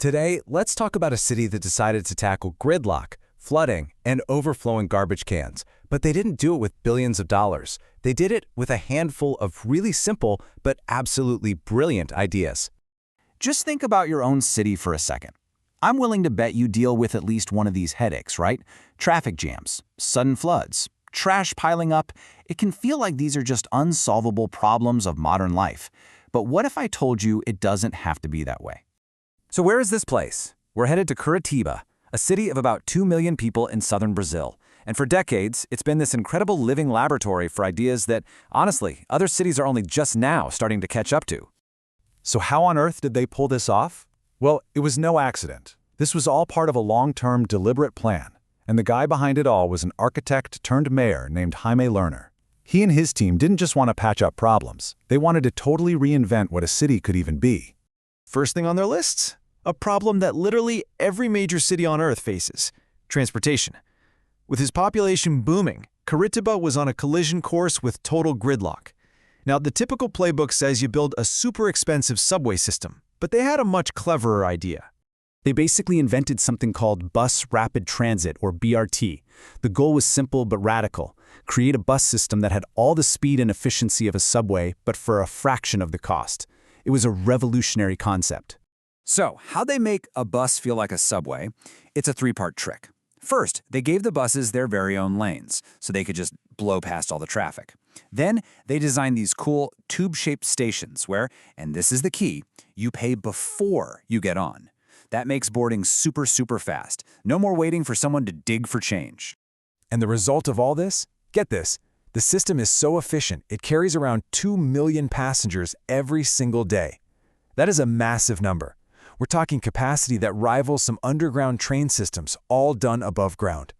Today, let's talk about a city that decided to tackle gridlock, flooding, and overflowing garbage cans. But they didn't do it with billions of dollars. They did it with a handful of really simple but absolutely brilliant ideas. Just think about your own city for a second. I'm willing to bet you deal with at least one of these headaches, right? Traffic jams, sudden floods, trash piling up. It can feel like these are just unsolvable problems of modern life. But what if I told you it doesn't have to be that way? So where is this place? We're headed to Curitiba, a city of about 2 million people in southern Brazil. And for decades, it's been this incredible living laboratory for ideas that, honestly, other cities are only just now starting to catch up to. So how on earth did they pull this off? Well, it was no accident. This was all part of a long-term, deliberate plan. And the guy behind it all was an architect turned mayor named Jaime Lerner. He and his team didn't just want to patch up problems. They wanted to totally reinvent what a city could even be. First thing on their lists, a problem that literally every major city on Earth faces: transportation. With his population booming, Curitiba was on a collision course with total gridlock. Now, the typical playbook says you build a super expensive subway system, but they had a much cleverer idea. They basically invented something called Bus Rapid Transit, or BRT. The goal was simple but radical: create a bus system that had all the speed and efficiency of a subway, but for a fraction of the cost. It was a revolutionary concept. So, how'd they make a bus feel like a subway? It's a three-part trick. First, they gave the buses their very own lanes, so they could just blow past all the traffic. Then, they designed these cool tube-shaped stations where, and this is the key, you pay before you get on. That makes boarding super, super fast. No more waiting for someone to dig for change. And the result of all this? Get this. The system is so efficient, it carries around 2 million passengers every single day. That is a massive number. We're talking capacity that rivals some underground train systems, all done above ground.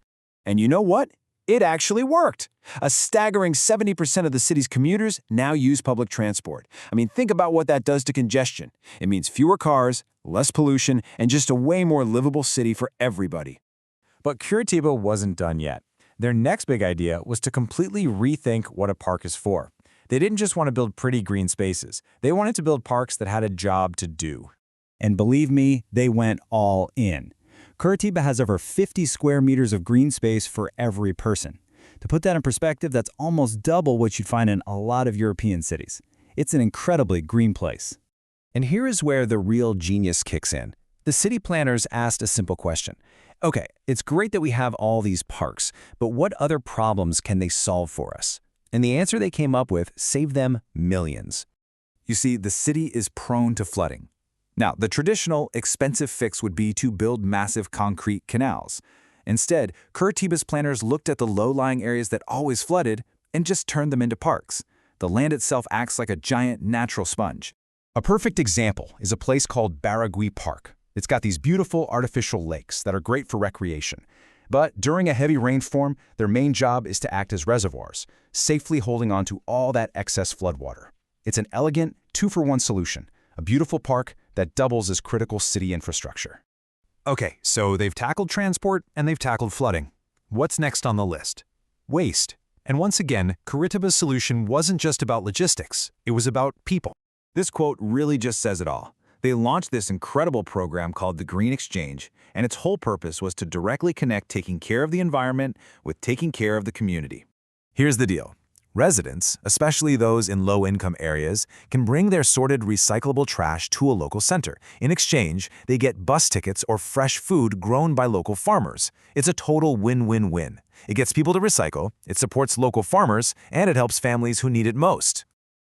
And you know what? It actually worked. A staggering 70% of the city's commuters now use public transport. I mean, think about what that does to congestion. It means fewer cars, less pollution, and just a way more livable city for everybody. But Curitiba wasn't done yet. Their next big idea was to completely rethink what a park is for. They didn't just want to build pretty green spaces. They wanted to build parks that had a job to do. And believe me, they went all in. Curitiba has over 50 square meters of green space for every person. To put that in perspective, that's almost double what you'd find in a lot of European cities. It's an incredibly green place. And here is where the real genius kicks in. The city planners asked a simple question. Okay, it's great that we have all these parks, but what other problems can they solve for us? And the answer they came up with saved them millions. You see, the city is prone to flooding. Now, the traditional, expensive fix would be to build massive concrete canals. Instead, Curitiba's planners looked at the low-lying areas that always flooded and just turned them into parks. The land itself acts like a giant natural sponge. A perfect example is a place called Baragui Park. It's got these beautiful artificial lakes that are great for recreation. But during a heavy rainstorm, their main job is to act as reservoirs, safely holding on to all that excess floodwater. It's an elegant, two-for-one solution, a beautiful park that doubles as critical city infrastructure. Okay, so they've tackled transport and they've tackled flooding. What's next on the list? Waste. And once again, Curitiba's solution wasn't just about logistics, it was about people. This quote really just says it all. They launched this incredible program called the Green Exchange, and its whole purpose was to directly connect taking care of the environment with taking care of the community. Here's the deal. Residents, especially those in low-income areas, can bring their sorted recyclable trash to a local center. In exchange, they get bus tickets or fresh food grown by local farmers. It's a total win-win-win. It gets people to recycle, it supports local farmers, and it helps families who need it most.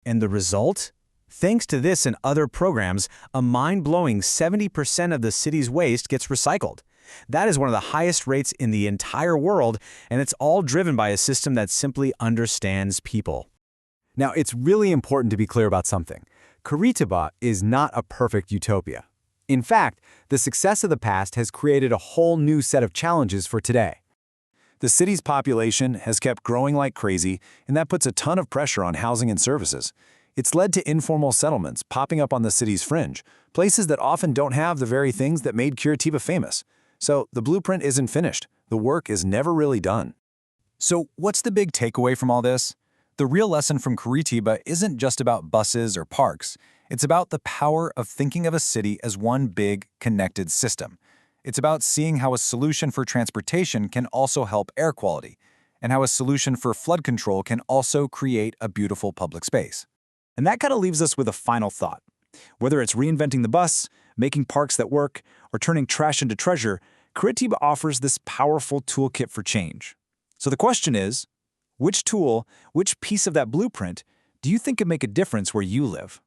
And the result? Thanks to this and other programs, a mind-blowing 70% of the city's waste gets recycled. That is one of the highest rates in the entire world, and it's all driven by a system that simply understands people. Now, it's really important to be clear about something. Curitiba is not a perfect utopia. In fact, the success of the past has created a whole new set of challenges for today. The city's population has kept growing like crazy, and that puts a ton of pressure on housing and services. It's led to informal settlements popping up on the city's fringe, places that often don't have the very things that made Curitiba famous. So the blueprint isn't finished. The work is never really done. So what's the big takeaway from all this? The real lesson from Curitiba isn't just about buses or parks. It's about the power of thinking of a city as one big, connected system. It's about seeing how a solution for transportation can also help air quality, and how a solution for flood control can also create a beautiful public space. And that kind of leaves us with a final thought. Whether it's reinventing the bus, making parks that work, or turning trash into treasure, Curitiba offers this powerful toolkit for change. So the question is, which tool, which piece of that blueprint, do you think could make a difference where you live?